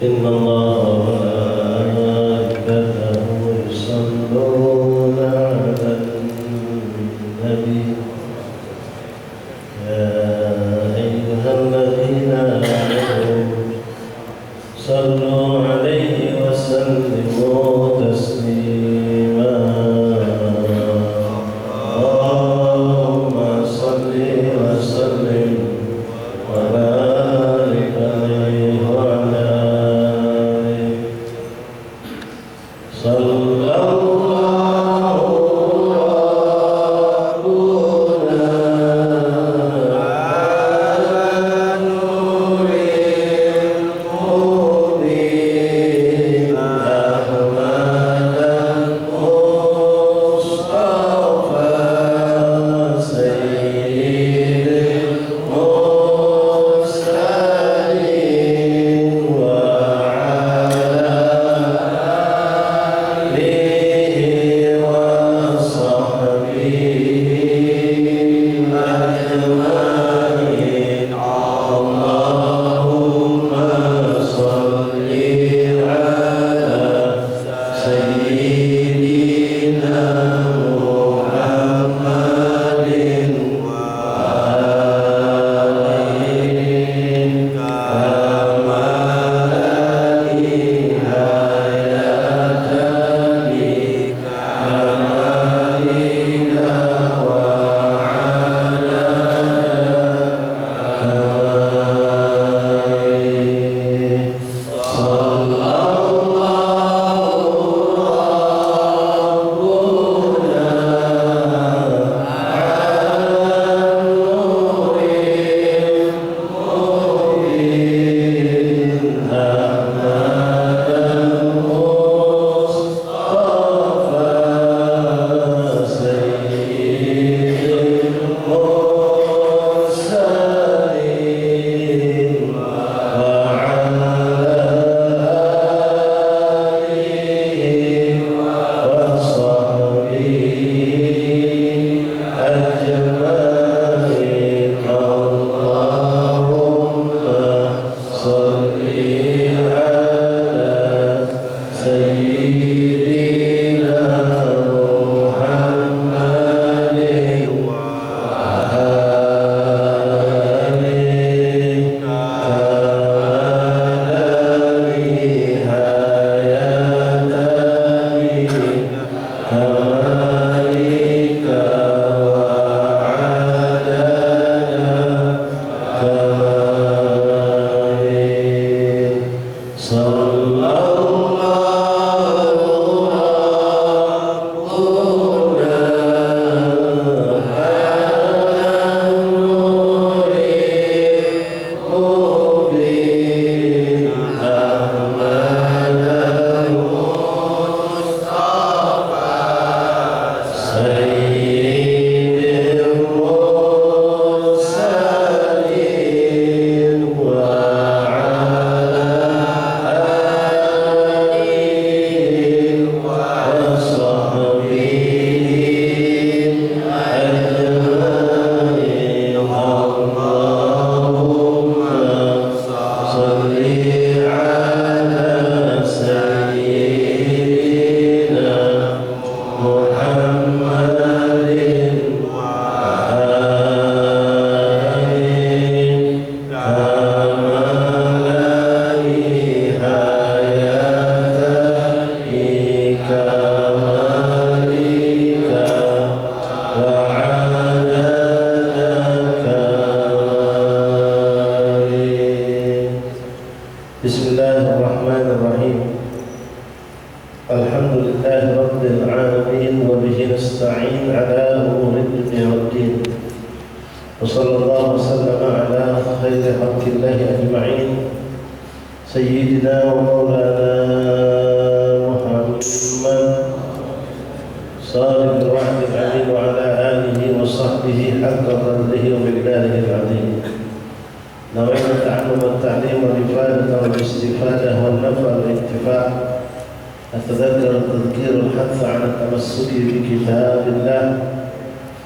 إن الله وملائكته يصلون على النبي يا أيها الذين آمنوا صلوا عليه وسلموا تسليما اللهم صل وسلم وبارك عليه وعلى آله صلى الله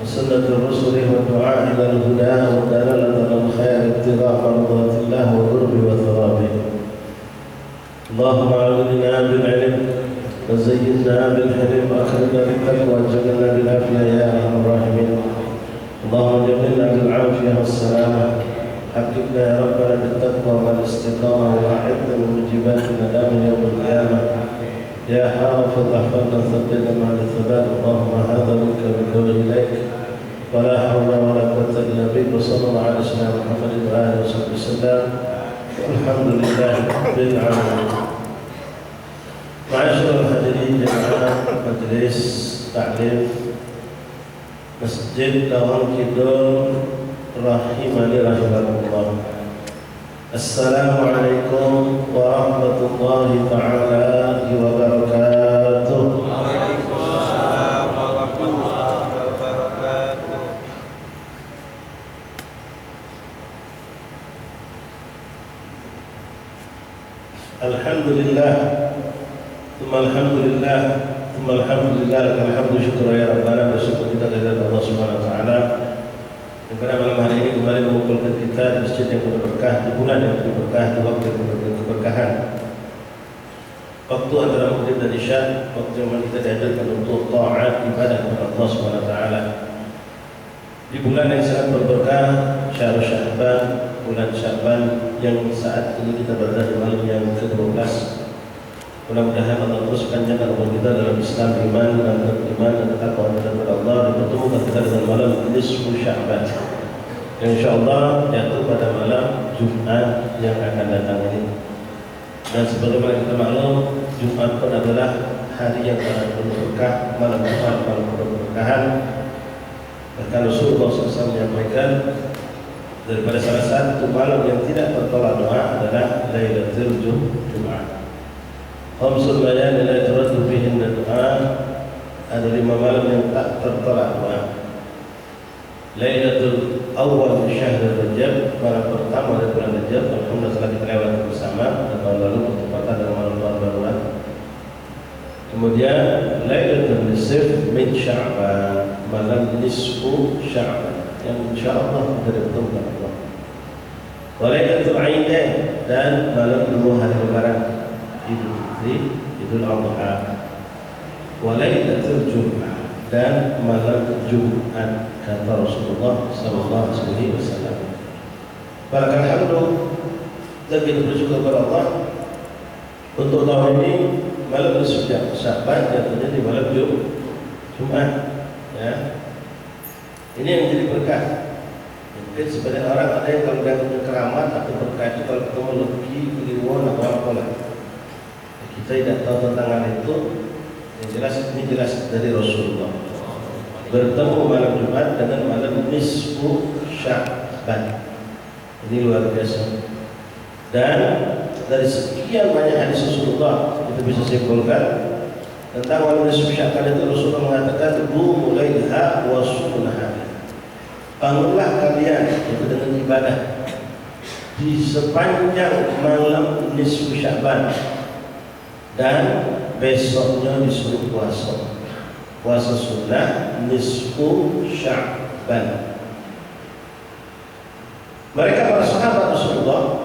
وسنة الرسل والدعاء إلى الهدى والدلالة على الخير ابتغاء مرضات الله وقرب وثوابه اللهم أعوذنا بالعلم وزينا بالحلم وأخرجنا بالتقوى وجعلنا بالعافية يا أرحم الراحمين. اللهم جملنا بالعافية والسلامة، حققنا يا ربنا بالتقوى والاستقامة وأعدنا من موجبات الندام يوم القيامة. يا حافظ احفظنا ثبتنا مع الثبات. اللهم هذا منك بالدور إليك ولا حول ولا قوة إلا بك. وصلى الله على سيدنا محمد وآله وصحبه وسلم. الحمد لله رب العالمين. معاشر الحاضرين jemaah majelis taklim Masjid Lawang Kidul rahimani rahimakumullah. Assalamualaikum warahmatullahi taala wabarakatuh. Waalaikumsalam warahmatullahi wabarakatuh. Alhamdulillah, alhamdulillah, alhamdulillah, alhamdulillah, syukur ya Rabbana, bersyukur kita kepada Allah Subhanahu Wa Taala. Dan pada malam hari ini kembali mengumpulkan kita di masjid yang penuh berkah, di bulan yang penuh berkah, di waktu yang penuh keberkahan. Waktu antara maghrib dan isya, waktu yang kita diajarkan untuk taat ibadah kepada Allah Subhanahu Wa Taala. Di bulan yang sangat berberkah, Syahrul Sya'ban, bulan Sya'ban yang saat ini kita berada di malam yang ke-12. Mudah-mudahan Allah terus panjangkan umur kita dalam Islam, iman dan takwa kepada Allah, dan bertemukan kita dengan malam nisfu Sya'ban yang insyaallah jatuh pada malam Jumat yang akan datang ini. Dan sebagaimana kita maklum, Jumat pun adalah hari yang sangat penuh berkah, malam Jumat malam penuh keberkahan. Bahkan Rasulullah SAW menyampaikan daripada salah satu malam yang tidak tertolak doa adalah Lailatul Jum'ah. Khamsul layalin la turaddu fihinna du'a. Ada 5 malam yang tak tertolak doa. Lailatul awal syahr Rajab, malam pertama dari bulan Rajab. Alhamdulillah telah kita lewati bersama dan tahun lalu bertepatan dengan malam tahun baruan. Kemudian Lailatul Nisf min Sya'ban, malam nisfu Sya'ban yang insyaallah kita bertemu dengan Allah. Lailatul Aidain, dan malam 2 hari lebaran, Idul Fitri, Idul Adha. Lailatul Jum'ah, dan malam Jumat, kata Rasulullah sallallahu alaihi wasallam. Alhamdulillah, dan kita bersyukur kepada Allah untuk tahun ini malam nisfu Sya'ban jatuhnya di malam Jumat. Ya. Ini yang menjadi berkah. Mungkin sebenarnya orang ada yang kalau datang ke keramat atau berkah itu kalau ketemu legi, kliwon atau apalah. Kita tidak tahu tentang hal itu. Yang jelas ini jelas dari Rasulullah. Bertemu malam Jumat dengan malam nisfu Sya'ban. Ini luar biasa. Dan dari sekian banyak hadis Rasulullah kita bisa simpulkan tentang malam nisfu Sya'ban itu Rasulullah mengatakan mulaiha wa sunnah. Bangunlah kalian itu dengan ibadah di sepanjang malam nisfu Sya'ban, dan besoknya disuruh puasa. Puasa sunnah nisfu Sya'ban. Mereka para sahabat Rasulullah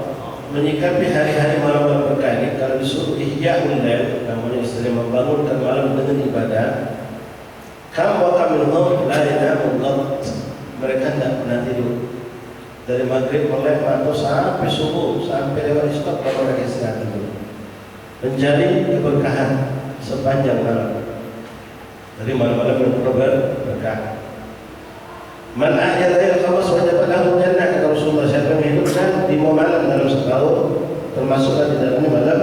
menyikapi hari-hari malam berkah ini kalau disuruh ihya'ul lail, namanya istilah membangunkan malam dengan ibadah. Kam wa kamilhum la yanamu qat, mereka tidak pernah tidur dari maghrib mulai atau sampai subuh, sampai lewat isya kalau mereka istirahat dulu, mencari keberkahan sepanjang malam dari malam-malam yang berkah. Man ahya lail khamis wajib lahu jannah, kata Rasulullah. Siapa yang hidupkan 5 malam dalam setahun, termasuklah di dalamnya malam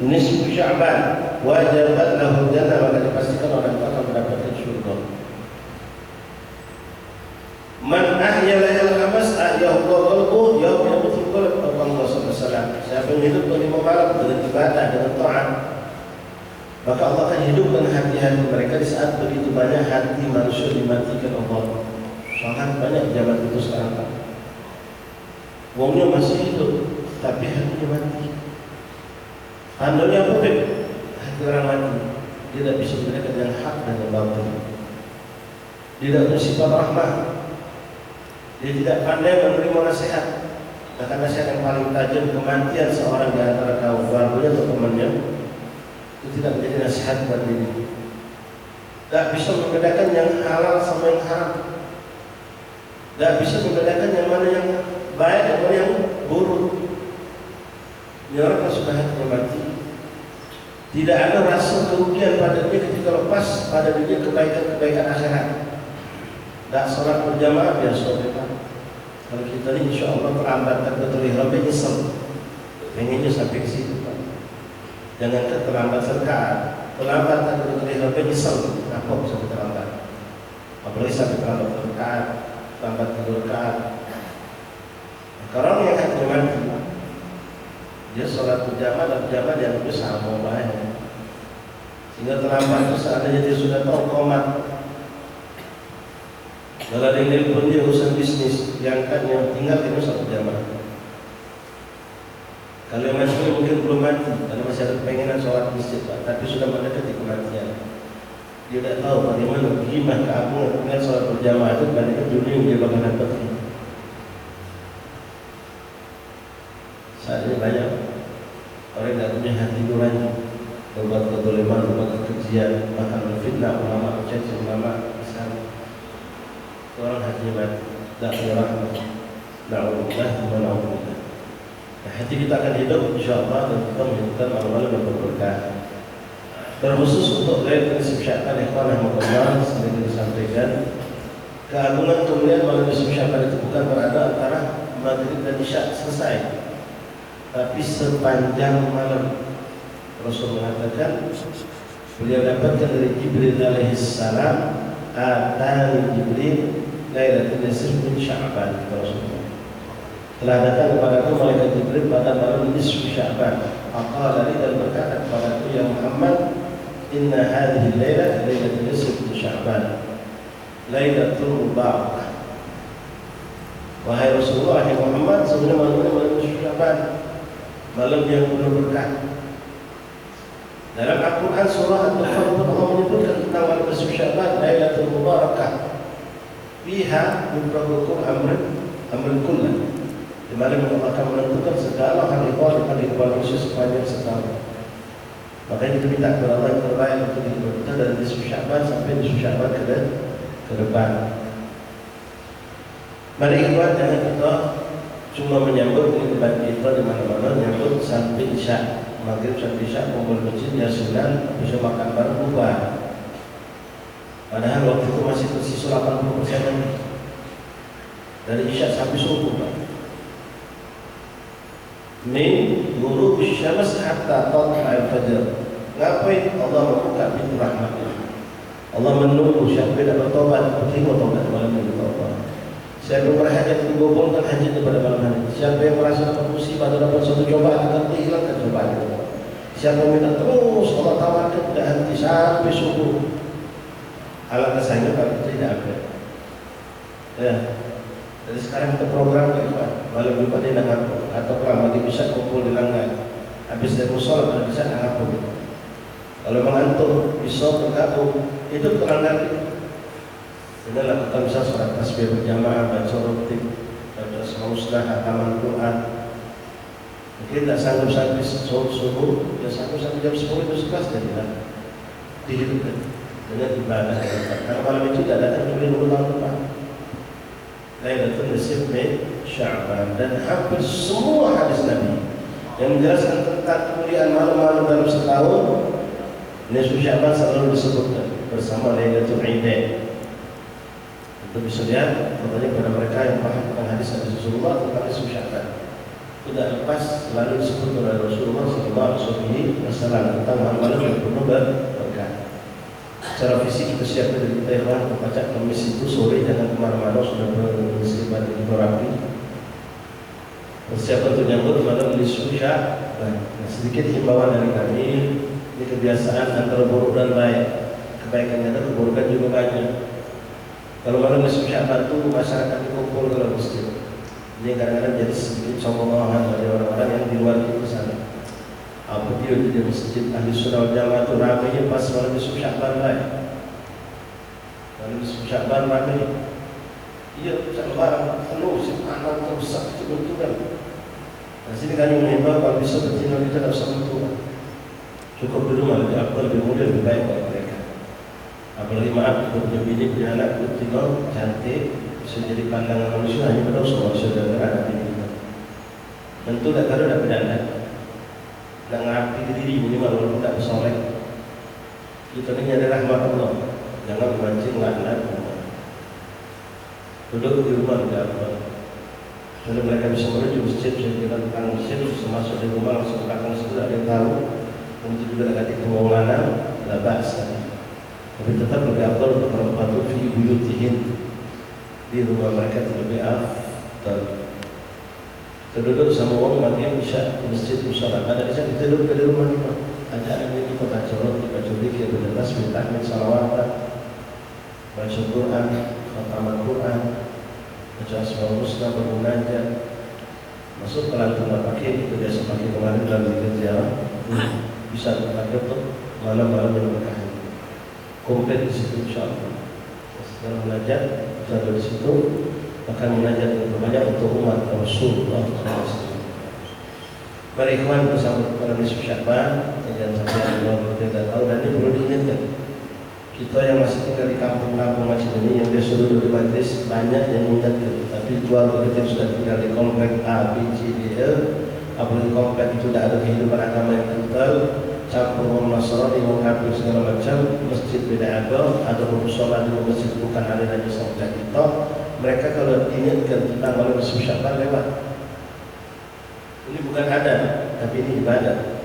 nisfu Sya'ban, wajibat lahu jannah, maka dipastikan orang itu akan mendapatkan surga. Man ahya lail khamis ahyahu qalbuhu yaum yamutul qalb, Allah sallallahu alaihi wasallam. Siapa yang hidupkan 5 malam dengan ibadah, dengan taat, maka Allah akan hidupkan hati-hati mereka di saat begitu banyak hati manusia dimatikan Allah. Sangat banyak jabat itu sekarang, Pak. Wongnya masih hidup, tapi hatinya mati. Tandanya apa? Hati orang mati, dia tidak bisa membedakan yang hak dan yang batil. Dia tidak bersifat rahmah. Dia tidak pandai menerima nasihat. Bahkan nasihat yang paling tajam kematian seorang di antara kaum keluarganya atau temannya itu tidak menjadi nasihat buat diri. Tidak bisa membedakan yang halal sama yang haram. Tidak bisa membedakan yang mana yang baik dan mana yang buruk. Ini orang yang sudah hatinya mati, tidak ada rasa kerugian pada dia ketika lepas pada dia kebaikan-kebaikan akhirat. Tak sholat berjamaah biar sholat. Kalau kita ini insya Allah terlambat dan terlihat nyesel. Pengennya sampai ke situ. Jangan terlambat serkaan, terlambat dan terlihat nyesel. Apa bisa terlambat? Apalagi sampai terlambat serkaan, terlambat terlihat. Orang yang hatinya mati, dia sholat berjamaah dan berjamaah dia lebih sama baik. Sehingga terlambat itu seandainya dia sudah tahu komat. Kalau ada yang nelpon dia urusan bisnis, diangkat yang tinggal dia satu jamaah. Kalau yang masih mungkin belum mati, karena masih ada kepengenan sholat masjid, tapi sudah mendekati kematian. Dia tidak tahu bagaimana gimana keagungan dengan sholat berjamaah itu dibandingkan dunia yang dia bakal dapat. Saat ini banyak orang yang tidak punya hati nurani, berbuat kezaliman, berbuat kekejian, bahkan menfitnah ulama, mencaci ulama besar. Orang hatinya mati, tak dirahmat. Na'udzubillah wa na'udzubillah. Hati kita akan hidup insyaAllah dan kita menghidupkan malam-malam yang berberkah. Terkhusus untuk Lailatul Nisfu Sya'ban, ikhwan rahmatullah, sering disampaikan, keagungan kemuliaan malam Nisfu Sya'ban itu bukan berada antara maghrib dan isya selesai, tapi sepanjang malam. Rasul mengatakan, beliau dapatkan dari Jibril alaihissalam, atani Jibril Lailatul Nisfu Sya'ban. Rasulullah telah datang kepadaku malaikat Jibril pada malam Nisfu Sya'ban. Maka dari dan berkata kepadaku, ya Muhammad, inna hadhihi lailah Lailatul Nisfu Sya'ban, Lailatul Mubarakah. Wahai Rasulullah, wahai Muhammad, sebenarnya malam ini malam Nisfu Sya'ban, malam yang penuh berkah. Dalam Al-Quran surah Al-Dukhan Allah menyebutkan tentang malam Nisfu Sya'ban, Lailatul Mubarakah. Fiha yubrakukum amrin kullah. Di mana Allah akan menentukan segala hal khusus sepanjang setahun. Makanya kita minta kepada Allah yang terbaik untuk hidup kita dari Nisfu Sya'ban sampai Nisfu Sya'ban ke depan. Mari ikhwan, jangan kita cuma menyambut kehidupan kita di mana-mana, menyambut sampai isya, maghrib sampai isya, kumpul masjid, yasinan, bisa makan bareng, bubar. Padahal waktu itu masih tersisa 80% dari isya sampai subuh. Min ghurub syams hatta tatla al-fajr. Ngapain Allah membuka pintu rahmatnya? Allah menunggu siapa yang bertobat, terima tobat malam ini Allah. Siapa yang berhajat digobongkan hajatnya pada malam hari. Siapa yang merasa dapat musibah atau dapat suatu cobaan akan dihilangkan cobaan itu. Siapa yang minta terus Allah tawarkan tidak henti sampai subuh. Alangkah sayangnya kalau tidak ada. Ya. Jadi sekarang kita program malam Jumat di Nangapur atau lagi bisa kumpul di Langgar. Habis dari musola kalau bisa Nangapur. Kalau mengantuk bisa bergabung itu Langgar. Dengan lakukan bisa sholat tasbih berjamaah, baca rutin, baca semusnah, hataman Quran. Mungkin tidak sanggup sampai subuh, tidak sanggup sampai jam 10 itu 11 jadilah dihidupkan dengan ibadah. Karena malam itu tidak datang kecuali 20 tahun depan. Lailatul Nisfu Sya'ban, dan hampir semua hadis Nabi yang menjelaskan tentang kemuliaan malam-malam dalam setahun, Nisfu Sya'ban selalu disebutkan bersama Lailatul Idain. Itu bisa lihat contohnya pada mereka yang paham tentang hadis Rasulullah tentang Nisfu Sya'ban. Tidak lepas selalu disebut oleh Rasulullah SAW tentang malam-malam yang penuh berkah. Secara fisik kita siap dari kita yang membaca kemis itu sore, jangan kemana-mana, sudah bersifat terapi. Persiapan untuk nyambut malam Nisfu Sya'ban. Sedikit himbauan dari kami, ini kebiasaan antara buruk dan baik. Kebaikan ada, keburukan juga banyak. Kalau malam Nisfu Sya'ban itu masyarakat dikumpul ke dalam masjid. Ini kadang-kadang jadi sedikit sombongan dari orang-orang yang di luar itu sana. Apa dia di masjid ahli sunnah wal jamaah itu ramainya pas malam Nisfu Sya'ban baik. Malam Nisfu Sya'ban ramai. Iya, lebaran penuh, simpanan terusak, kebetulan. Nah sini kami mengimbau kalau bisa betina kita tidak usah bertua, cukup di rumah lebih apa lebih mudah lebih baik buat mereka. Apalagi maaf kita punya bini punya anak betina cantik bisa jadi pandangan manusia hanya pada usaha manusia dan anak bini kita. Tentu tak tahu tak berdanda, nak ngapi diri minimal walaupun tak bersolek. Kita ini adalah rahmat Allah. Jangan memancing laknat Allah. Duduk di rumah tidak apa. Kalau mereka bisa menuju masjid, bisa kita tentang masjid, bisa masuk di rumah langsung ke belakang situ ada yang tahu. Untuk juga ada kata pengulangan, tidak bahasa. Tapi tetap lebih afdal untuk perempuan itu fi buyutihin, di rumah mereka terlebih afdal. Terduduk sama orang mati bisa ke masjid musola. Ada bisa kita duduk di rumah kita. Ada yang kita baca rot, baca zikir, baca tasbih, tahmid, salawat, baca Quran, khatam Al-Quran, baca asmaul husna, bermunajat. Masuk ke lantai pakai itu biasa pakai kemarin dalam zikir ziarah. Bisa pakai untuk malam-malam yang berkah. Komplit di situ insyaallah. Setelah munajat, kita di situ akan munajat yang banyak untuk umat Rasulullah SAW. Mari ikhwan bersama para nisfu Sya'ban, jangan sampai Allah tidak tahu dan ini perlu diingatkan. Kita yang masih tinggal di kampung-kampung macam ini yang biasa duduk di majlis banyak yang mengingatkan. Tapi keluarga kita yang sudah tinggal di komplek A, B, C, D, E, apalagi komplek itu tidak ada kehidupan agama yang kental, campur orang Nasrani, orang kafir segala macam, masjid beda ada musola di masjid bukan ada lagi sampai kita. Mereka kalau diingatkan tentang malam nisfu Sya'ban lewat. Ini bukan ada, tapi ini ibadah.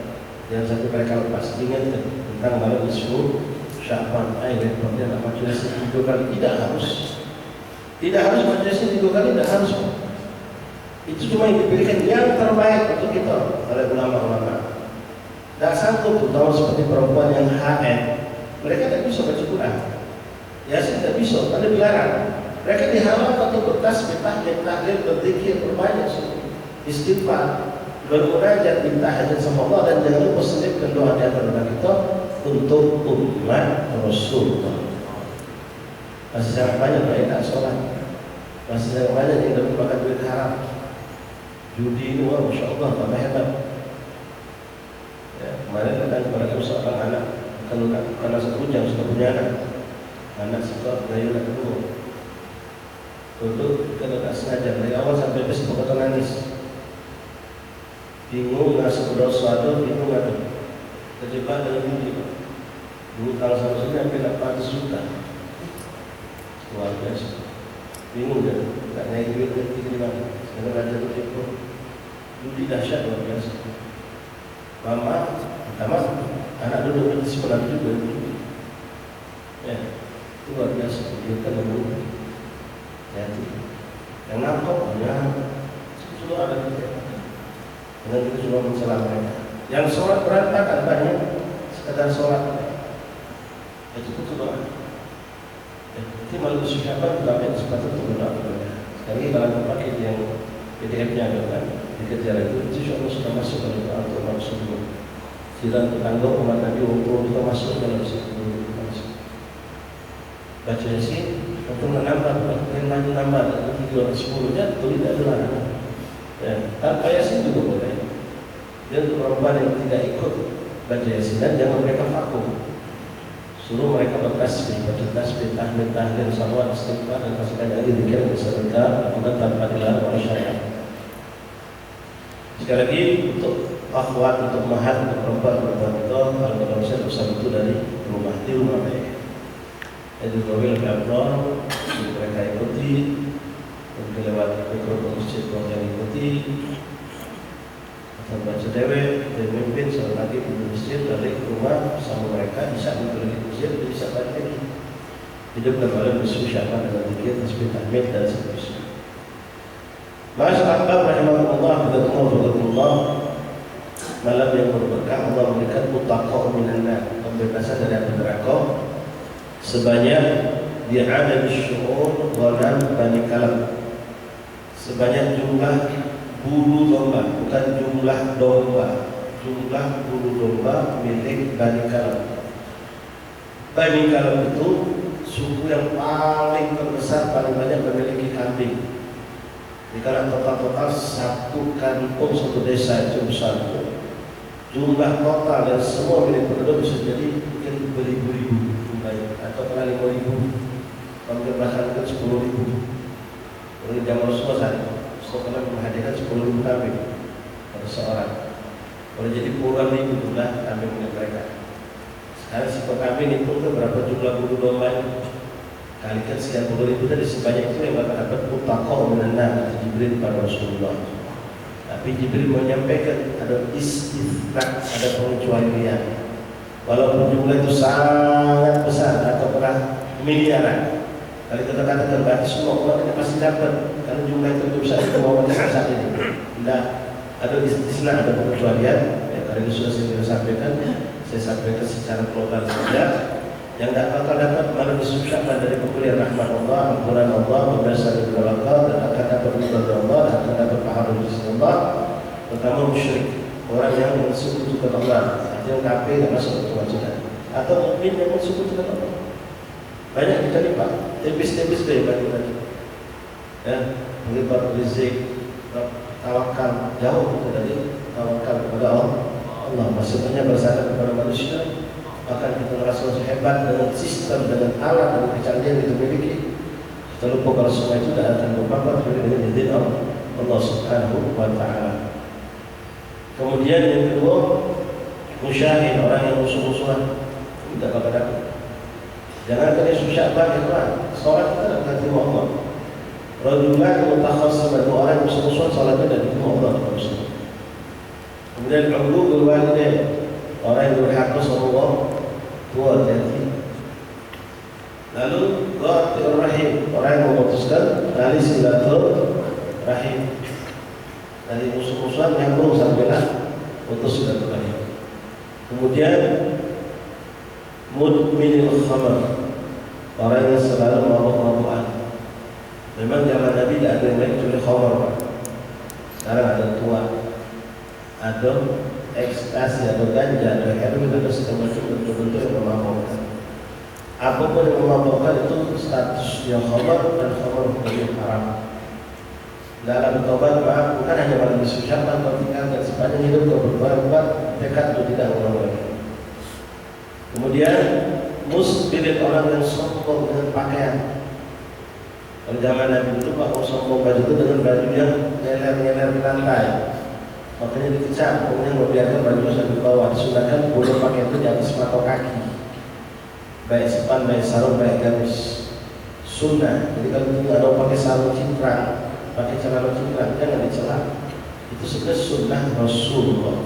Yang satu mereka lepas diingatkan tentang malam nisfu Sya'ban. Repotnya nak majlis 3 kali, tidak harus. Tidak harus majlisnya 3 kali, tidak harus. Itu cuma yang dipilihkan yang terbaik untuk kita oleh ulama-ulama. Tak sanggup terutama seperti perempuan yang haid, mereka tidak bisa baca Quran. Yasin tidak bisa, ada dilarang. Mereka dihalang untuk bertasbih, tahlil, berzikir, berbanyak istighfar, bermunajat, minta hajat sama Allah dan jangan lupa selipkan doa di antara kita untuk umat Rasulullah. Masih sangat banyak yang tak sholat, masih sangat banyak yang dapat makan duit haram. Judi ini, wah, masya Allah, tambah hebat. Ya, kemarin datang kepada seorang anak, karena satu jam sudah punya anak suka gayu nak kedua. Untuk kita tak sengaja dari awal sampai habis pokoknya nangis. Bingung ngasih berdosa atau bingung ada. Terjebak dalam judi. Hutang sama sekali hampir 800 juta. Luar biasa. Bingung kan? Tak naik duit dari mana. Sekarang ada begitu. Judi dahsyat luar biasa. Mama, pertama anak duduk di sekolah juga. Ya, itu luar biasa. Dia kan dulu. Jadi, yang nampak ya, sudah ada kita. Dengan kita sudah mencelah mereka. Yang sholat berantakan banyak, sekadar sholat. Itu doa. Jadi malu Sya'ban dapat kesempatan untuk berdoa kepada. Sekarang dalam paket yang PDF-nya ada kan, dikejar itu insya sudah masuk dalam doa untuk Rasulullah. Jiran tetangga umat Nabi untuk kita masuk dalam situ. Baca Yasin. Untuk menambah, yang lagi nambah 310 jatuh tidak dilarang. Ya, tanpa Yasin juga boleh. Dan untuk perempuan yang tidak ikut baca Yasin dan jangan mereka vakum. Suruh mereka bertasbih, baca tasbih, tahmid, salawat, istighfar dan kasihkan lagi zikir bersedekah, bukan tanpa dilarang oleh syariat. Sekali lagi untuk akhwat, untuk mahat, untuk perempuan itu, kalau saya bersama itu dari rumah di rumah baik. Jadi kami lebih abdul, mereka ikuti, mungkin lewat mikrofon masjid yang ikuti, atau baca dewe, dan memimpin salah lagi di masjid, balik ke rumah bersama mereka, bisa mengikuti masjid, bisa balik lagi. Hidup dan malam nisfu Sya'ban dengan zikir, tasbih, tahmid dan seterusnya. Masyaallah, rahimahullah, hidayatullah, malam yang berberkah, Allah memberikan mutaqah minan nar, pembebasan dari api neraka. Sebanyak dia ada di syu'ur walam Bani Kalab, sebanyak jumlah bulu domba, bukan jumlah domba, jumlah bulu domba milik Bani Kalab. Bani Kalab itu suku yang paling terbesar, paling banyak memiliki kambing. Jadi kalau total satu kampung, satu desa itu besar, jumlah total dan semua milik penduduk bisa jadi mungkin beribu-ribu jumlahnya, atau kali 5.000, kalau bahkan ke 10.000. Oleh zaman Rasulullah saat itu, Rasulullah menghadirkan 10.000 kambing pada seorang. Boleh jadi puluhan ribu jumlah kambing milik mereka. Sekarang si kambing itu berapa jumlah bulu domba? Kalikan sekian puluh ribu tadi, sebanyak itu yang bakal dapat mutaqaw minan kata Jibril pada Rasulullah. Tapi Jibril menyampaikan ada istithna, ada pengecualian. Walaupun jumlah itu sangat besar atau pernah miliaran, kalau kita katakan berarti semua orang kita pasti dapat, karena jumlah itu besar itu mau saat ini. Tidak, ada istithna, ada pengecualian. Ya, karena itu sudah saya sampaikan, saya sampaikan secara global saja. Yang tak bakal dapat malah disukseskan dari pemberian rahmat Allah, ampunan Allah, membesar dari Allah, dan akan dapat ridha Allah, dan akan dapat pahala dari sisi Allah. Pertama musyrik, orang yang mensekutukan Allah, yang kafir dan masuk ke surga, atau mukmin yang mensekutukan Allah. Banyak kita lipat, tipis-tipis dari bagi-bagi. Ya, melipat rizik, tawakal, jauh kita dari tawakal kepada Allah. Maksudnya bersandar kepada manusia. Bahkan kita merasa hebat dengan sistem, dengan alat, dengan kecanggihan yang kita miliki. Kita lupa kalau semua itu tidak akan bermanfaat dengan izin Allah Subhanahu wa Ta'ala. Kemudian yang kedua, musyahid, orang yang musuh-musuhan, tidak bakal dapat. Jangan kena susah banyak orang. Solat kita tidak akan terima Allah. Rajulan mutakhasiman, orang yang musuh-musuhan, solatnya tidak terima Allah. Kemudian uququl walidain, orang yang berhak sama Allah, tua hati. Lalu qatir rahim, orang yang memutuskan tali silaturahim. Dari musuh-musuhan nyambung sampailah putus silaturahim. Kemudian mudminil khamar, orang yang selalu mabuk-mabukan. Memang zaman Nabi tidak ada yang lain kecuali khamar. Sekarang ada tua, ada ekstasi, atau ganja, atau heroin, atau segala macam bentuk-bentuk yang memabukkan. Apapun yang memabukkan itu statusnya khamar, dan khamar hukumnya haram. Dalam taubat, maaf, bukan hanya malam disusyapkan, tapi dan sepanjang hidup kau berbuat tekad untuk tidak mengulang lagi. Kemudian musbilit, orang yang sombong dengan pakaian. Pada zaman Nabi itu Pak sombong baju itu dengan baju yang nyeler-nyeler di lantai. Makanya dikecam, kemudian membiarkan baju sampai bawah. Disunahkan boleh pakai itu di atas mata kaki, baik sepan, baik sarung, baik gamis. Sunnah. Jadi kalau tidak ada pakai sarung cingkrang, pakai celana cingkrang, jangan dicela. Itu sudah sunnah Rasulullah.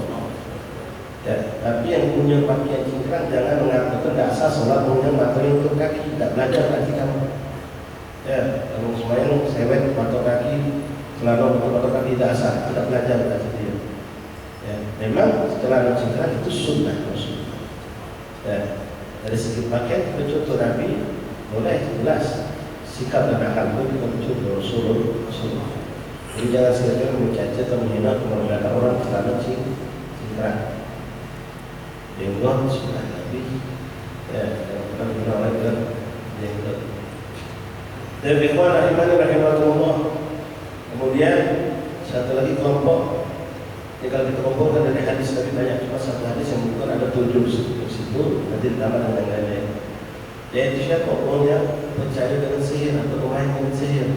Ya, tapi yang punya pakaian cingkrang jangan mengatakan tidak sah sholat punya materi untuk kaki, tidak belajar kaki kamu. Ya, kalau semuanya sewet mata kaki, celana untuk mata kaki tidak sah, tidak belajar kaki dia. Ya, memang setelah cingkrang itu sunnah Rasulullah. Ya, dari segi pakaian kita contoh Nabi, boleh jelas sikap dan akal itu kita contoh Rasulullah. Jadi jangan sekali-kali mencaci atau menghina kemerdekaan orang karena cingkrang. Jenggot sunnah Nabi. Ya, jangan pernah menghina orang dengan jenggot. Dan ikhwan rahimani rahimahullah. Kemudian satu lagi kelompok. Jadi kalau kita kumpulkan dari hadis Nabi banyak, cuma satu hadis yang bukan ada 7 di situ, nanti ditambah dengan yang lain. Yaitu siapa orang yang percaya dengan sihir atau bermain dengan sihir.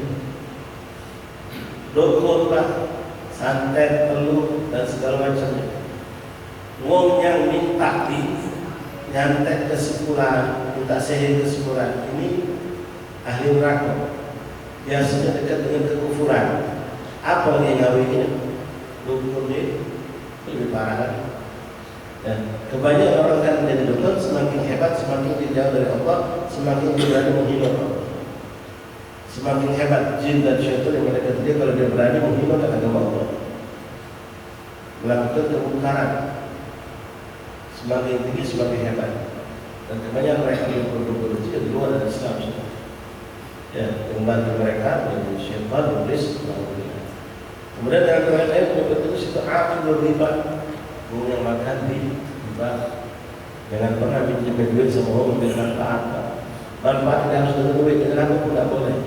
Dukun lah, santet, telur dan segala macamnya. Wong yang minta nyantet kesimpulan, minta sihir kesimpulan, ini ahli neraka. Biasanya dekat dengan kekufuran. Apa yang ngawinya? Dukun ini lebih parah lagi. Dan kebanyakan orang kan menjadi dukun semakin hebat, semakin jauh dari Allah, semakin dia berani menghina Allah. Semakin hebat jin dan syaitan yang mendekat dia kalau dia berani menghina agama Allah, melakukan kemungkaran, semakin tinggi semakin hebat. Dan kebanyakan mereka yang berdukun itu di luar dari Islam. Ya, membantu mereka dari syaitan, iblis, kemudian dengan riwayat lain menyebut itu situ akil riba, yang makan riba. Jangan pernah pinjam duit sama orang memberi manfaat. Manfaat tidak harus dengan duit, dengan apa pun tidak boleh.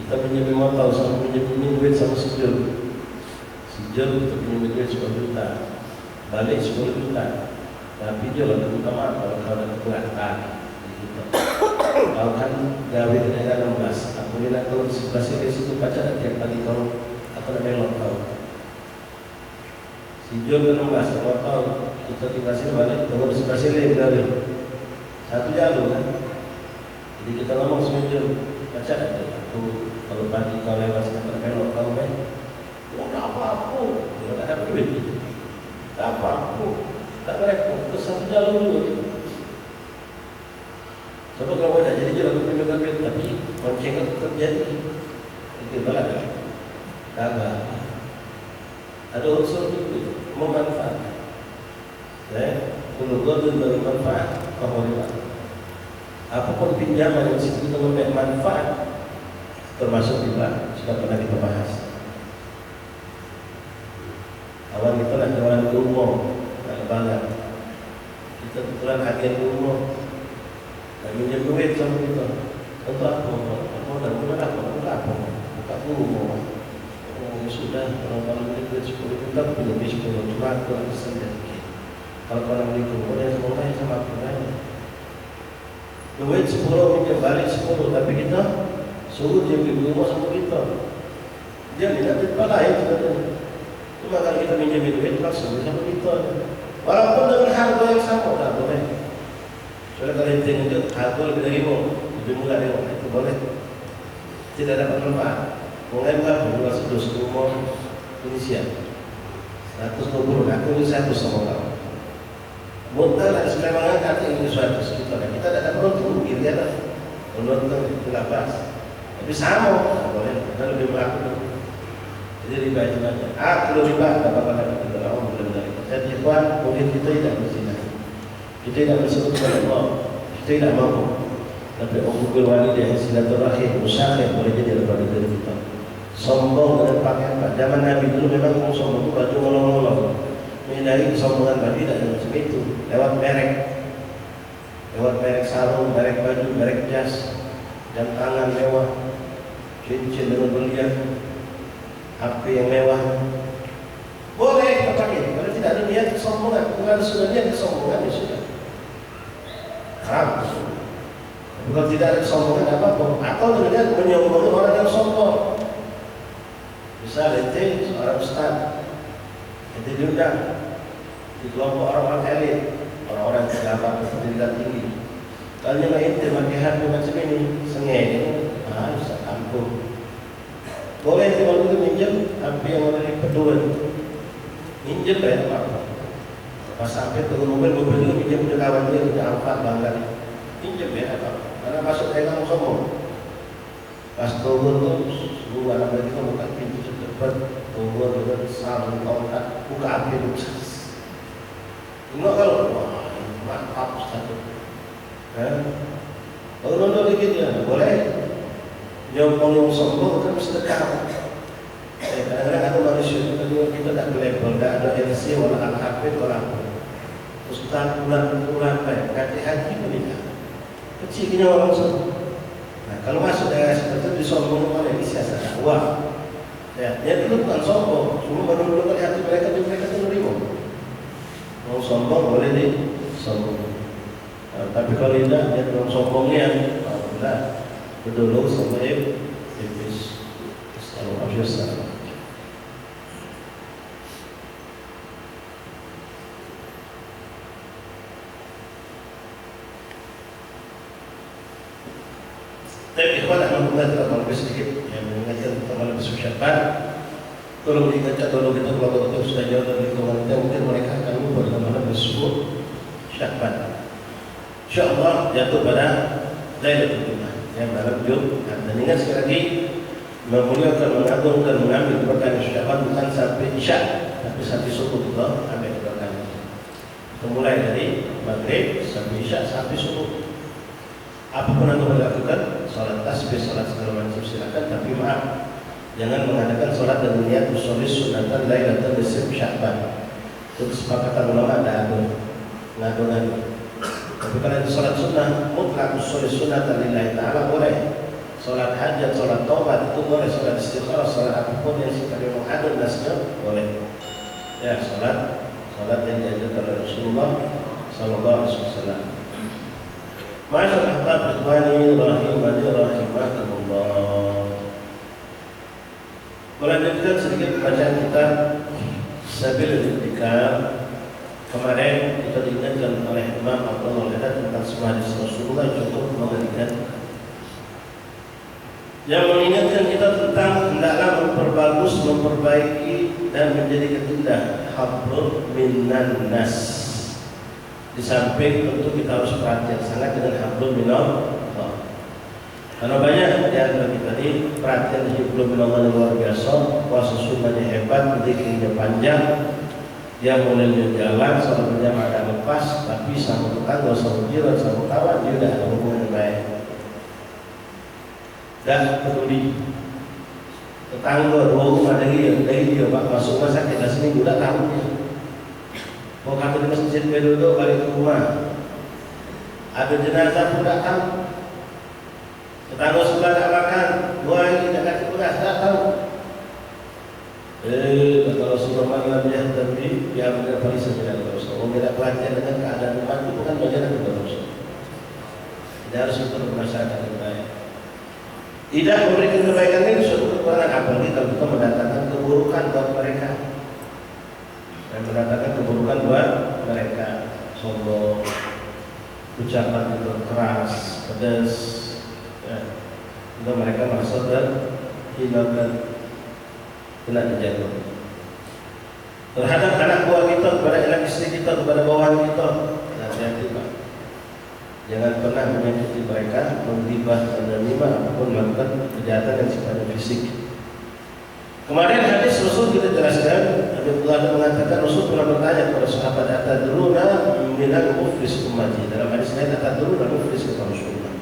Kita pinjam motor sama pinjam duit sama sejul kita pinjam duit 10 juta, balik 10 juta. Tapi dia lah minta maaf kalau ada kekuatan gitu. Kalau kan gawe dengan 16, apabila kalau di sebelah sini situ baca tiap kali kalau belok tahu. Sejul ke 16, kalau tahu kita tinggal sini balik, kalau di sebelah sini gawe satu jalur kan. Jadi kita ngomong seminggu baca aja. Kalau pagi kau lewat sekitar belok tahu kan? Tak apa-apa, tak ada duit, tak apa-apa. Tak repot, ke satu jalur dulu. Sebab kalau ada jadi jalan pinjam duit, tapi mancing itu terjadi. Itu balak. Kagak. Ada unsur itu memanfaatkan. Kalau gua dari manfaat, apa apapun pinjaman yang situ kita memberi manfaat, termasuk riba, sudah pernah kita bahas. Awal kita nak jualan umum. Banget. Kita kebetulan agen umum dan minjem duit sama kita. Untuk apa? Modal apa? Buka umum. Oh sudah, kalau minjem duit 10 juta, pinjam 10 juta, kurang sedikit. Kalau orang beli umum, dia semuanya sama aku. Duit 10 minjem balik 10, tapi kita suruh dia beli umum sama kita. Dia tidak terpalai sebenarnya. Cuma kalau kita minjem duit, langsung sama kita. Walaupun dengan harga yang sama, tak boleh. Soalnya kalau yang tengok harga lebih dari lebih murah dari itu boleh. Tidak dapat manfaat. Mulai berapa? 200 rumah Indonesia 120, aku ini 100 sama kamu. Modal dan selembangan kata ini 100 kita. Kita tidak dapat untung, dia lah. Untung itu lapas. Tapi sama, tak boleh. Kita lebih murah. Jadi riba itu aja. Kalau riba dapat dapat kita lawan belum dari. Jadi ikhwan, mungkin kita tidak berzina, kita tidak bersekutu dengan Allah, kita tidak mampu. Tapi ukhuwah walidah, silaturahim, musyafir boleh jadi daripada diri kita. Sombong dengan pakaian Pak. Zaman Nabi dulu memang orang sombong itu baju ngolong-ngolong. Menghindari kesombongan Nabi tidak macam itu. Lewat merek sarung, merek baju, merek jas, jam tangan mewah, cincin dengan berlian, HP yang mewah. Boleh kita pakai, kalau tidak ada niat kesombongan, kalau sudah niat kesombongan ya sudah haram. Kalau tidak ada kesombongan apa-apa, atau dengan menyombongkan orang yang sombong. Misal ente seorang ustaz, ente diundang di kelompok orang-orang elit, orang-orang pejabat berpendidikan tinggi. Kalau ente pakai HP macam ini, sengenya, ustaz ampun. Boleh ente kalau itu minjem HP yang ada di peduan. Minjem ya apa? Pas sampai turun mobil itu minjem udah kawan dia udah angkat bangga. Minjem ya apa? Karena masuk kamu sombong. Pas turun tuh, lu anak lagi kamu buka pintu cepat, turun dengan sarung tongkat, buka api lucu. Enggak kalau mantap satu. Kalau nonton dikit ya boleh. Yang sombong kan mesti dekat. Kadang-kadang ada manusia kita tak level, tak ada LC, wala al-hafid, wala Ustaz bulan baik, kata haji menikah kecilnya orang sombong. Nah kalau masuk daerah seperti itu disombong oleh siasat dakwah. Ya, dia itu bukan sombong, cuma menundukkan hati mereka itu menerima. Mau sombong boleh disombong. Tapi kalau tidak, dia belum sombongnya, alhamdulillah berdulu sama iblis. Assalamualaikum. Tapi ikhwan akan mengatakan kalau sedikit yang mengingatkan tentang malam besok Syaban. Tolong diingatkan tolong kita kalau kita sudah jauh dari lingkungan kita, mungkin mereka akan lupa dalam malam besok Syaban. InsyaAllah jatuh pada Lailatul Jumat yang malam Jumat. Dan ingat sekali lagi memuliakan, mengagungkan, mengambil keberkahan Syaban bukan sampai Isya, tapi sampai subuh juga ambil keberkahan. Mulai dari maghrib sampai Isya sampai subuh. Apapun yang kita lakukan, salat tasbih, salat segala macam silakan, tapi maaf, jangan mengadakan salat dan niat usolli sunatan Lailatul Sya'ban. Itu kesepakatan ulama ada ngadu-ngadu. Tapi kalau itu salat sunnah mutlak usolli sunatan lillahi ta'ala boleh. sholat hajat, sholat taubat itu boleh, sholat istikharah, sholat apapun yang sifatnya muhadad nasnya boleh. Ya, sholat yang diajarkan oleh Rasulullah sallallahu alaihi wasallam. Masyaallah, ahbab ikhwani rahimani rahimakumullah. Melanjutkan sedikit bacaan kita Sabilul Itikaf. Kemarin kita diingatkan oleh Imam Abdullah Haddad tentang semua hadis Rasulullah cukup mengerikan, yang mengingatkan kita tentang hendaklah memperbaiki dan menjadikan indah hablum minan nas. Di samping tentu kita harus perhatian sangat dengan hablum minallah. Karena banyak di antara kita ini perhatian dengan hablum minallah yang luar biasa, puasa sunnahnya hebat, zikirnya panjang, dia mulai jalan sama berjamaah ada lepas, tapi sama tetangga, sama jiran, sama kawan dia tidak ada hubungan yang baik. Dan peduli tetangga dua rumah dari dia pak masuk rumah sakit dah seminggu dah tahu dia. Kau kata di masjid duduk balik ke rumah, ada jenazah pun tak tahu. Tetangga sebelah tak makan, dua hari tak kasih beras tak tahu. Kata Rasulullah dia tapi dia benar paling sebenarnya kata Rasulullah. Orang tidak perhatian dengan keadaan rumah itu bukan bagian dari Rasulullah. Dia harus untuk masyarakat yang baik. Tidak memberikan kebaikan ini suatu kekurangan, apalagi kalau kita mendatangkan keburukan buat mereka. Dan mendatangkan keburukan buat mereka. Sombong, ucapan itu keras, pedas, ya. Untuk mereka merasa terhinakan, kena dijatuh. Terhadap anak buah kita, kepada anak istri kita, kepada bawahan kita, hati-hati pak. Jangan pernah menyakiti mereka, menggibah dan menimah ataupun melakukan kejahatan yang sifatnya fisik. Kemarin hadis Rasul kita jelaskan, Abu Hurairah mengatakan Rasul pernah bertanya kepada sahabat, "Atadruna minal muflis ummati?" Dalam hadis lain, "Atadruna muflis," kata Rasulullah.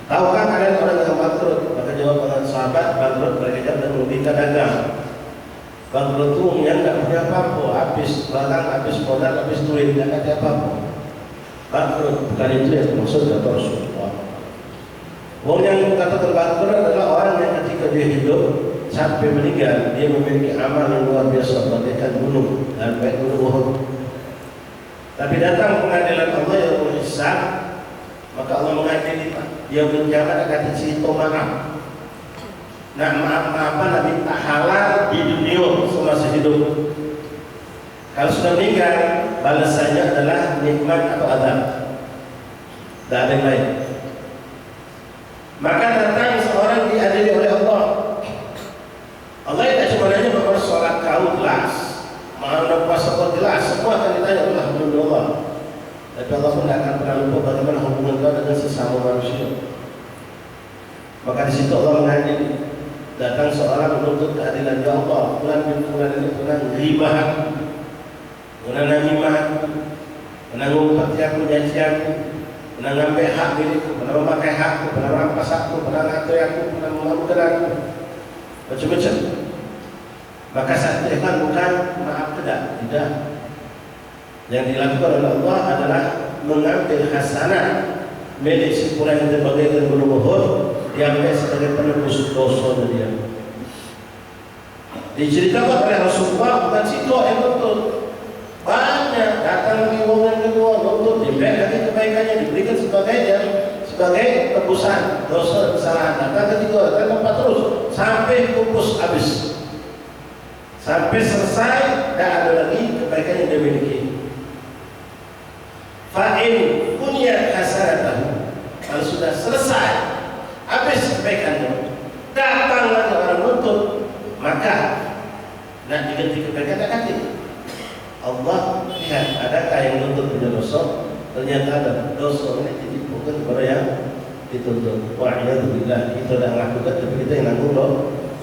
Tahukah kalian orang yang bangkrut? Maka jawab para sahabat, bangkrut mereka jawab dan merugikan dagang. Bangkrut itu yang tidak punya apa-apa, habis barang, habis modal, habis duit, tidak ada apa-apa. Bangkrut bukan itu yang dimaksud kata Rasulullah. Orang yang katakan bangkrut adalah orang yang ketika dia hidup sampai meninggal dia memiliki amal yang luar biasa bagaikan gunung dan baik gunung Uhud. Tapi datang pengadilan Allah yang menghisab, maka Allah mengadili pak. Dia menjabat kata cerita maaf. Nah maaf-maafan Nabi tak halal di dunia semasa hidup. Kalau sudah meninggal, balasannya adalah nikmat atau azab. Tak ada yang lain. Maka datang seorang diadili oleh Allah. Allah tidak cuma nanya bahwa sholat kau jelas, mana puasa kau jelas, semua akan ditanya oleh Allah. Tapi Allah pun tidak akan pernah lupa bagaimana hubungan kau dengan sesama manusia. Maka di situ Allah mengadili. Datang seorang menuntut keadilan, ya Allah, bulan ini bulan ghibah, bulan namimah, bulan ngumpet aku, janji aku, bulan ngambil hak milikku, bulan memakai hakku, bulan rampas aku, bulan ngatur aku, bulan memalukan aku, macam-macam. Maka saat itu bukan maaf tidak. Yang dilakukan oleh Allah adalah mengambil hasanah milik si fulan yang terbagaikan gunung Uhud, diambil sebagai penebus dosa dia. Diceritakan oleh Rasulullah bukan situ yang betul. Banyak datang lagi orang yang kedua betul, diberi lagi kebaikannya, diberikan sebagai tebusan dosa kesalahan. Datang ketiga, datang keempat terus sampai pupus habis, sampai selesai tidak ada lagi kebaikan yang dia miliki. Fa'in punya hasanatahu, kalau sudah selesai habis kebaikannya, datang lagi orang nuntut, maka nak diganti kebaikan tak ganti. Allah lihat adakah yang nuntut punya dosa, ternyata ada dosa ini ditipukan kepada yang dituntut. Wa'iyadzubillah, kita dah lakukan tapi kita yang nanggung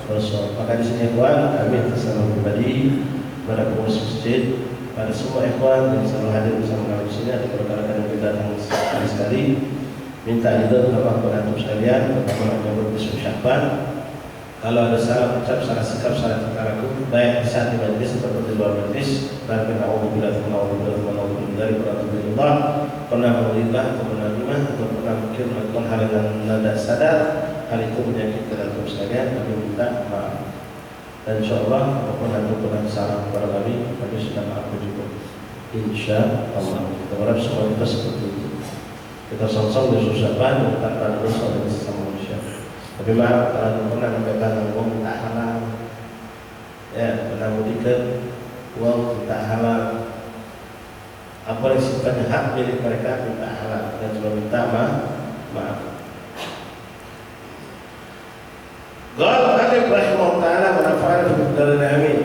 dosa. Maka di sini ikhwan, kami bersama pribadi, pada pengurus masjid, pada semua ikhwan yang selalu hadir bersama kami di sini, ada rekan-rekan yang kita datang sekali-sekali, minta ridho kepada penonton sekalian, terutama yang berbisnis Syakban. Kalau ada salah ucap, salah sikap, salah tingkah laku, baik di saat di majlis atau di luar majlis, barangkali naudzubillah dari Allah, pernah memerintah atau menerima atau pernah mungkin melakukan hal yang tidak sadar, hal itu menyakitkan antum sekalian, kami minta maaf. Dan insyaallah apapun antum pernah salah kepada kami sudah maafkan juga. Insyaallah kita berharap semua kita seperti itu. Kita song-song bersusah-payah tanpa dosa dari sesama manusia. Tapi maaf kalau antum pernah mengambil uang minta halal, ya pernah mudikan uang minta halal, apa yang sifatnya hak milik mereka minta halal dan juga minta maaf. Qala Alif rahimahullah ta'ala wa nafa'ana bi dzalika amin.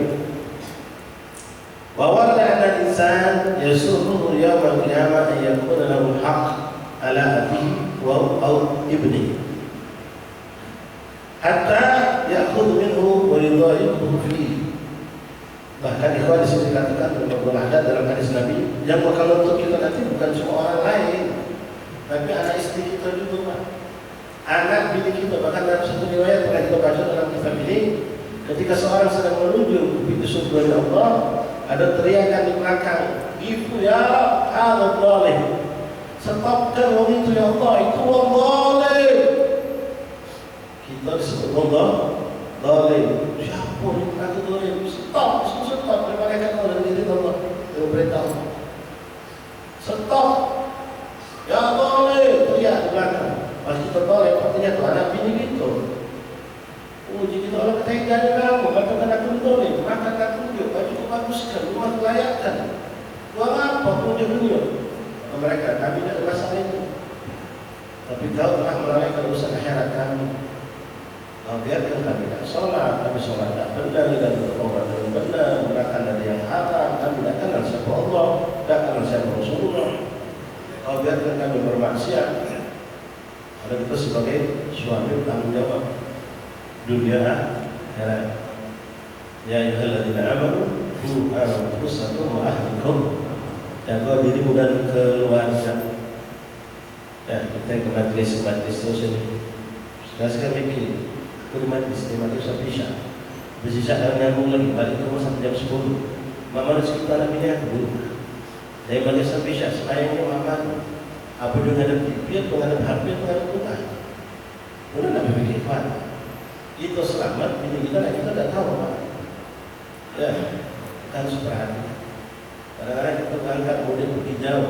Wa warada anna al-insan yasurruhu yawm al-qiyamah an yakuna lahu al-haqq ala abihi wa aw ibnihi hatta ya'khudh minhu wa yudha'ifuhu fihi. Bahkan ikhwan disini dikatakan ada dalam hadis Nabi yang bakal untuk kita nanti bukan cuma orang lain, tapi anak istri kita juga, Pak. Anak bini kita. Bahkan dalam satu riwayat pernah kita baca dalam kitab ini, ketika seorang sedang menuju ke pintu surga Allah, ada teriakan di belakang, "Ibu ya, hadza zalim." Stopkan orang itu ya Allah, itu orang zalim. Kita disebut Allah zalim. Siapa yang berkata zalim? Stop. Mereka kalau dari Allah, dari perintah Allah. Stop. Ya zalim, teriak di belakang. Pas kita zalim, artinya itu anak bini gitu. Jika kita Allah ketegangan kamu, katakan aku zalim, maka aku juga baju baguskan, rumah layakan. Buat apa punya mereka? Kami tidak ada masalah itu. Tapi kau telah melalaikan urusan akhirat kami. Kau biarkan kami tak sholat, kami sholat tak benar, dan bertobat dengan benar, makan dari yang haram, kami tak kenal siapa Allah, tak kenal siapa Rasulullah. Kau biarkan kami bermaksiat. Ada kita sebagai suami bertanggung jawab dunia akhirat. Ya ayyuhalladzina amanu qu anfusakum wa ahlikum, jaga dirimu dan keluarga. Ya, kita ke majlis terus ini. Sekarang mikir, ke majlis sampai isya. Habis isya nyambung lagi, balik ke rumah sampai jam 10. Mama di sekitar nabinya aku. Dari majlis sampai isya, selayangnya mama. Apa dia menghadap dia, menghadap HP, menghadap Tuhan. Udah Nabi pikir, Pak, itu selamat, ini kita tidak tahu, Pak. Ya, kita harus perhatikan. Kadang-kadang kita berangkat kemudian pergi jauh,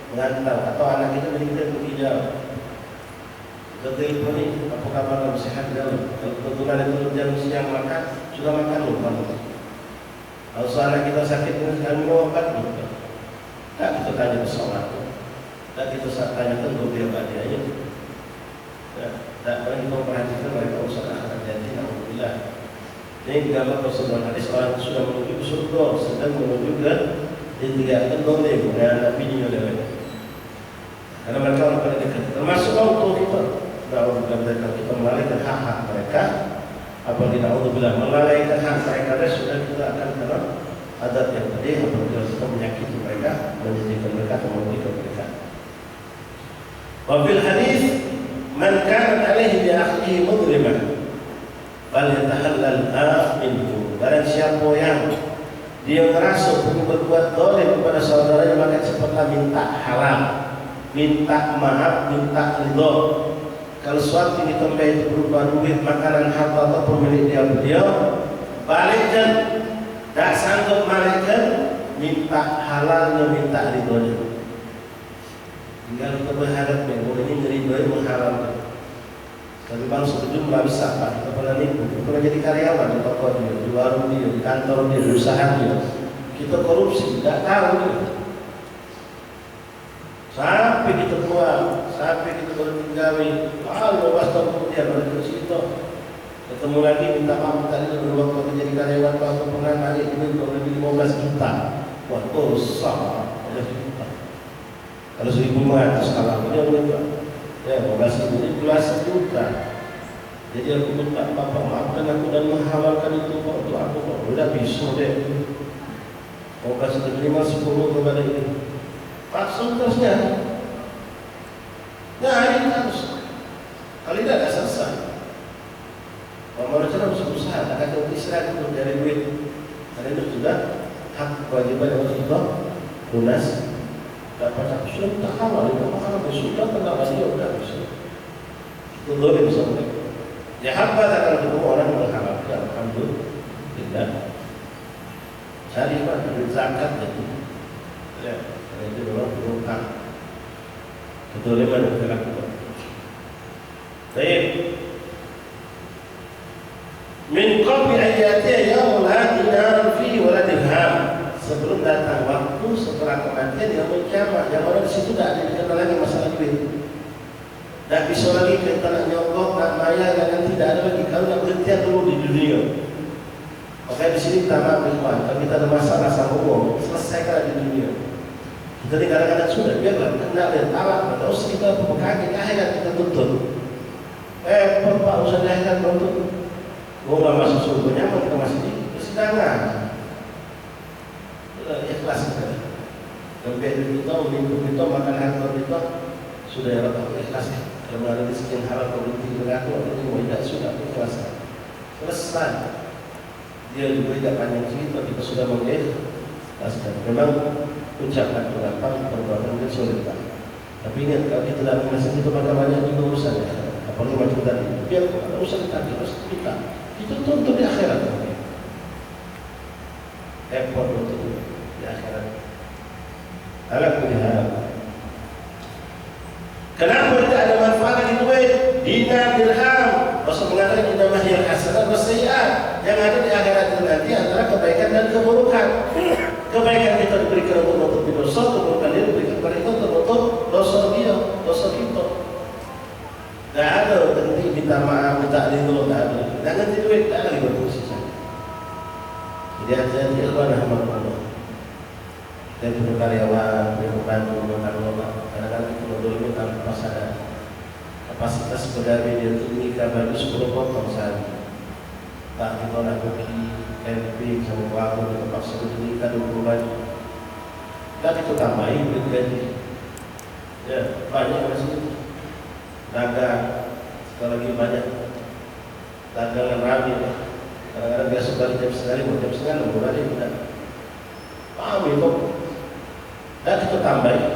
mengantar, atau anak kita pergi jauh. Kita telepon ini, apa kabar, kamu sehat jauh. Kalau kebetulan itu jam siang makan, sudah makan lupa. Kalau anak kita sakit, kami mau makan lupa. Tak kita tanya ke sholat. Dan kita tanyakan untuk dia aja. Tak pernah kita perhatikan mereka usaha akhirat jadi. Alhamdulillah. Ini gambar Rasulullah hadis orang sudah menuju surga, sedang menuju ke ditinggalkan zalim dengan anak bininya oleh. Karena mereka orang paling dekat. Termasuk untuk kita. Kalau kita melalaikan hak-hak mereka, apalagi naudzubillah melalaikan hak mereka, sudah kita akan kena adat yang tadi. Apabila kita menyakiti mereka, menjadikan mereka atau merugikan mereka. Wafil hadis, man kanat alaihi bi akhihi mudlimah falyatahallal minhu. Barang siapa yang dia merasa berbuat zalim kepada saudaranya, maka cepatlah minta halal, minta maaf, minta ridha. Kalau suatu yang ditambah itu berupa duit, makanan, harta ataupun milik dia, balikkan. Tak sanggup balikkan, minta halalnya, minta ridhonya. Tinggal kita berharap yang ini meridhoi mengharamkan. Tapi bang sejumlah besar, Pak. Kita pernah nipu, kita pernah jadi karyawan di toko dia, di warung dia, di kantor dia, di usaha dia. Kita korupsi, tidak tahu dia. Sampai kita keluar, sampai kita bertinggawi, lepas tahun kemudian pada situ ketemu lagi minta maaf tadi dulu waktu jadi karyawan, waktu pernah naik ini lebih 15 juta. Wah, dosa. Kalau 1.500 kalau dia berapa? Ya, 15.000 ini belasan juta. Jadi aku minta Bapak maafkan aku dan menghalalkan itu Pak untuk aku Pak. Udah bisa deh. Mau kasih terima 10 kepada ini. Paksa terusnya. Nah ini harus. Kalau tidak ada selesai. Kalau mereka harus berusaha. Tak akan istirahat untuk cari duit. Karena itu sudah hak kewajiban yang harus kita lunas. Dapat aku sudah minta halal, itu makanan sudah kena lagi udah bisa. Itu boleh bisa mereka. Ya habbat kalau ketemu orang mengharapkan, alhamdulillah. Cari pak duit zakat jadi. Ya, itu memang berutang. Betul mana kita lakukan. Baik. Min qabli ayati yaumul dinar fi wala dirham. Sebelum datang waktu setelah kematian yaumul kiamat, yang orang di situ tidak ada dikenal lagi masalah duit. Tak bisa lagi kita nak nyokok, nak maya, dan tidak ada lagi. Kalau nak berhenti dulu di dunia. Makanya di sini kita maaf ikhwan, kalau kita ada masalah sama hukum, selesaikan di dunia. Kita ni kadang-kadang sudah biarlah kena dan talak, atau kita berbekali akhirat kita tuntut. Pak usah di akhirat tuntut. Gua nggak masuk surga nyaman, kita masih di persidangan. Ikhlas kita. Sampai kita menipu kita makan harta kita sudah ya Allah ikhlas. Kalau ada rezeki yang halal kalau berlaku atau tidak sudah ikhlas. Selesai. Dia juga tidak panjang cerita, kita sudah mengikhlaskan. Memang ucapan itu gampang, perbuatan itu sulit. Tapi ingat kalau kita dalam masa itu maka banyak juga urusan ya. Apalagi macam tadi. Biar ada urusan tadi harus kita. Itu untuk di akhirat. Effort untuk di akhirat. Alhamdulillah. Kenapa tidak ada manfaat lagi duit? Dinar, dirham. Rasul mengatakan innama hiya hasanat wa sayyi'at. Yang ada di akhirat itu nanti antara kebaikan dan keburukan. Kebaikan kita diberikan untuk menutupi dosa, keburukan dia diberikan kepada kita untuk menutup dosa dia, dosa kita. Tidak ada berhenti minta maaf, minta ridho, tidak ada. Dan nanti duit tidak ada lagi berfungsi saja. Jadi hati-hati ikhwan rahmatullah. Dia punya karyawan, dia membantu mengelola. Kadang-kadang kita dulu tanpa sadar. Kapasitas pegawai dia itu nikah baru 10 potong sehari. Tak kita nak pergi camping sama waktu kita paksa dia nikah 20 baju. Tak kita tambahin duit gaji. Ya banyak masih dagang. Sekali lagi banyak dagangan rabi. Kadang-kadang biasa balik jam 9, jam 9 balik tidak. Paham itu? Dan kita tambahin.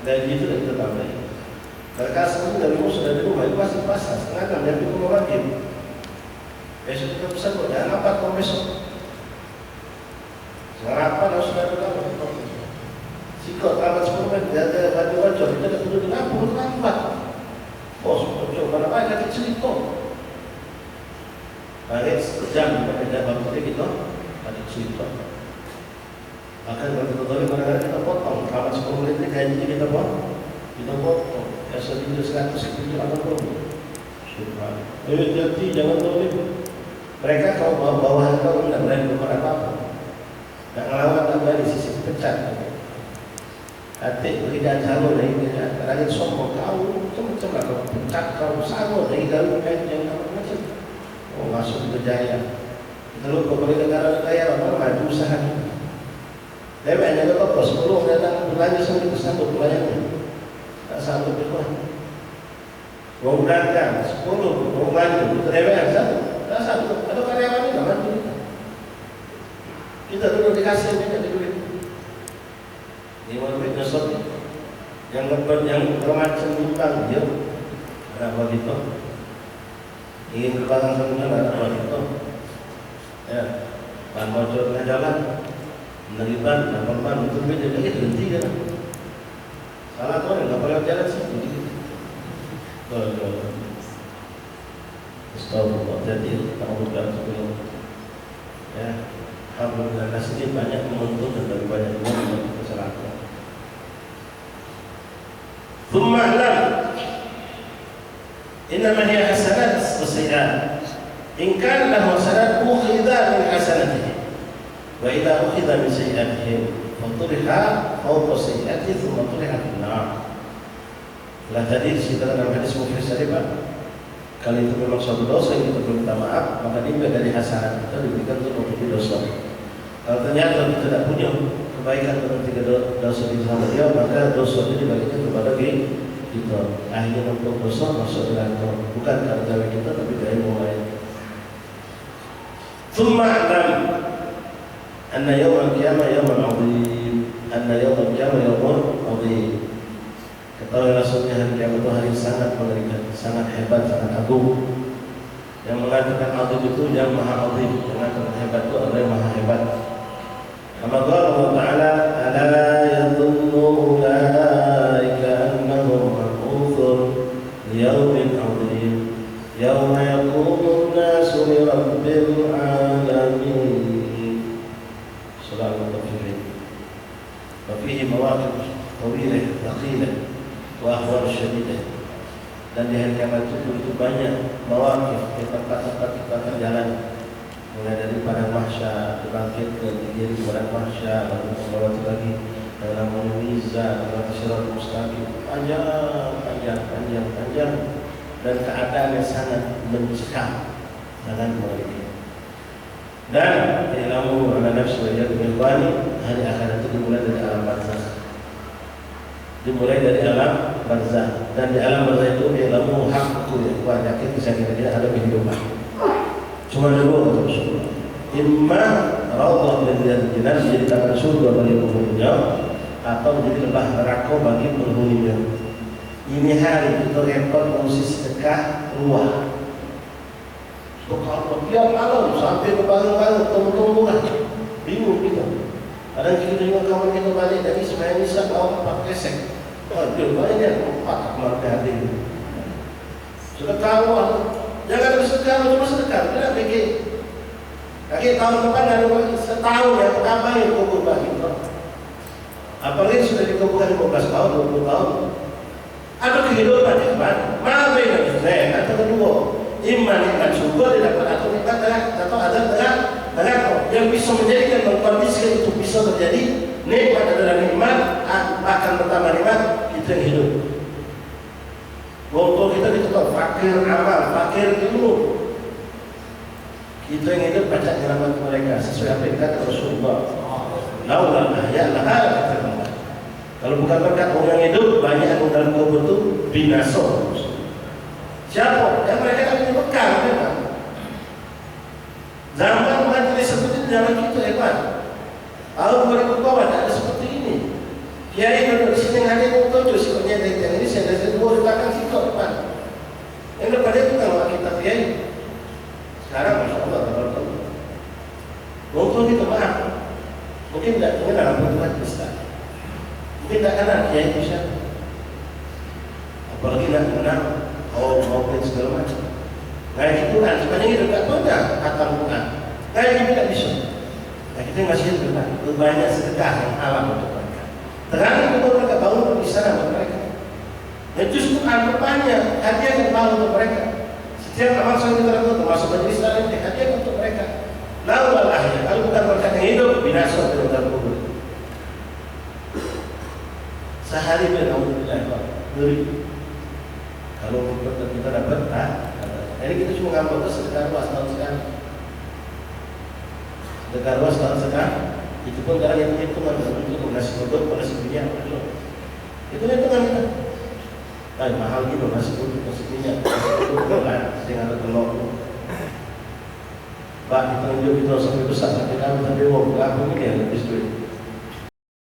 Gaji itu kita tambahin. Mereka semua dari rumah sudah di rumah itu pasti pasar setengah dan itu mau lagi. Besok kita pesan kok jangan apa kau besok. Setengah 8 harus sudah di rumah. Sikot lambat 10 menit jaga baju bocor kita dah tidur di lampu lambat. Bos bocor mana baik kita cerita. Baik sejam kita baru kita ada cerita. Akan kalau kita tahu kadang-kadang kita potong lambat 10 menit gaji kita potong. Kita potong. Biasa dia 100 itu apa pun. Subhanallah. Jadi jangan dolim. Mereka kalau bawa kau tidak berani berbuat apa-apa. Tak ngelawan tak berani sisi pecat. Hati tidak jauh dari dia. Kadang-kadang sombong kau macam-macam lah kau pecat kau sama dari dalam kain yang macam. Oh masuk berjaya. Kita lupa bagi negara-negara orang maju usaha. Lepas yang ada apa? 10 datang belanja sampai kesambut pelayannya. Tak sanggup berbuat. Mau dagang 10, mau maju, karyawan satu, tak sanggup. Ada karyawan ini tak maju kita. Kita dulu dikasih banyak duit. Ini duit nyesot. Yang lepas yang bermacam bintang dia, ada apa gitu? Ingin berbarang sama ada apa gitu? Ya, ban bocor tengah jalan, meneriban, dapat itu duit jadi berhenti kan? Salah tuh nggak pernah jalan sih. Astagfirullah. Jadi kamu bukan sebelum ya. Alhamdulillah nasib banyak menguntungkan dari banyak orang kesalahan. Thumma lam. Innama hiya hasanat wa sayyi'at. In kana lahu hasanat ukhidha min hasanatihi. Wa idza ukhidha min sayyi'atihi Faturiha fawqa sayyi'ati thumma turiha fin nar. Lah tadi cerita dalam hadis muflis tadi Pak. Kalau itu memang suatu dosa yang kita minta maaf, maka nimba dari hasanat kita diberikan untuk menutupi dosa. Kalau ternyata kita tidak punya kebaikan untuk tiga dosa di sama dia, maka dosa itu dibagikan kepada kita. Akhirnya untuk dosa masuk dalam bukan karena gawe kita tapi dari orang lain. Thumma alam anna yawmal qiyamah yawmun 'azim. Anna yawmal qiyamah yawmun 'azim. Ketahuilah sesungguhnya hari kiamat itu hari sangat mengerikan, sangat hebat, sangat agung. Yang mengatakan azim itu yang maha azim, yang mengatakan hebat itu adalah yang maha hebat. Kama qala Allah Ta'ala, ala yadhunnu ulaika annahum mab'utsun liyaumin 'adzim yauma yaqumu an-nasu li rabbil 'alamin. Surah Al-Mutaffifin. Wa fihi mawaqif tawilah, thaqilah wa ahwal syadidah. Dan di hari kiamat itu begitu banyak mawaqif, tempat-tempat kita akan jalan, mulai dari padang mahsyar dibangkit ke tinggi padang mahsyar, lalu melewati lagi dalam mizan, melewati siratal mustaqim, panjang, dan keadaan yang sangat mencekam dengan mereka. Dan ilmu ala nafsi wa jadu ikhwani, hari akhirat itu dimulai dari alam barzakh. Dimulai dari alam barzakh, dan di alam barzakh itu ilmu hakku ya, kuat yakin bisa kira-kira ada kehidupan. Cuma ada dua kata Rasulullah. Imma raudhah min riyadil janah, menjadi taman surga bagi penghuninya, atau menjadi lembah neraka bagi penghuninya. Ini hari itu repot mengusir sedekah ruah. Kalau tiap malam sampai berbangun-bangun tunggu-tungguan, bingung kita. Kadang kita tengok kawan kita balik dari sembahyang isya bawa 4 kesek. Waduh, banyak 4 keluarga hati. Sedekah ruah. Jangan bersedekah, cuma sedekah. Tidak fikir. Lagi tahun depan ada setahun ya, tambahin kubur bagi kita. Apalagi sudah dikuburkan 15 tahun, 20 tahun. Ada kehidupan yang baru. Mana yang saya kata kedua, iman nikmat syukur didapat atau nikmat atau azab dengan yang bisa menjadikan mengkondisikan itu bisa terjadi. Nikmat adalah nikmat, akan pertama nikmat kita yang hidup. Walaupun kita ditutup fakir amal, fakir ilmu, kita yang hidup baca nyelamat mereka sesuai apa yang kata Rasulullah. Laulah ahya lahala kata Allah. Kalau bukan berkat orang yang hidup, banyak yang dalam kubur itu binasa. Siapa? Yang mereka tak punya bekal memang. Zaman bukan seperti itu, zaman kita hebat. Tahun 2000 bawah tak ada seperti ini. Kiai duduk di sini hadir untuk tujuh sebenarnya yang ini saya ada dua di belakang situ depan. Yang depan itu kan kita kiai. Sekarang masya Allah tabaraka. Mungkin kita maaf. Mungkin tidak mengenal Tuhan Kristus. Mungkin tak kenal kiai itu siapa. Apalagi nak kenal maupun segala macam. Kayak itu kan sebenarnya itu tak tahu dah kata Tuhan. Kayak itu tak bisa. Nah, kita masih itu kan banyak sedekah yang alam untuk mereka. Terang itu mereka bangun di sana untuk mereka. Dan justru anggapannya hadiah yang bangun untuk mereka. Setiap amal soleh kita lakukan termasuk majelis taklim hadiah untuk mereka. Lalu ya, kalau bukan mereka yang hidup binasa dalam kubur. Sehari alhamdulillah beri. Kalau kita dapat jadi kita cuma ngambil ke sedekah ruas tahun sekarang. Sedekah ruas tahun sekarang itu pun kadang yang hitungan untuk nasi kodok, nasi minyak itu hitungan kita. Mahal gitu nasi kodok, nasi minyak, nasi kodok dengan telur. Pak, kita tunjuk itu sampai besar, sampai kamu sampai wow, apa ini yang lebih sulit.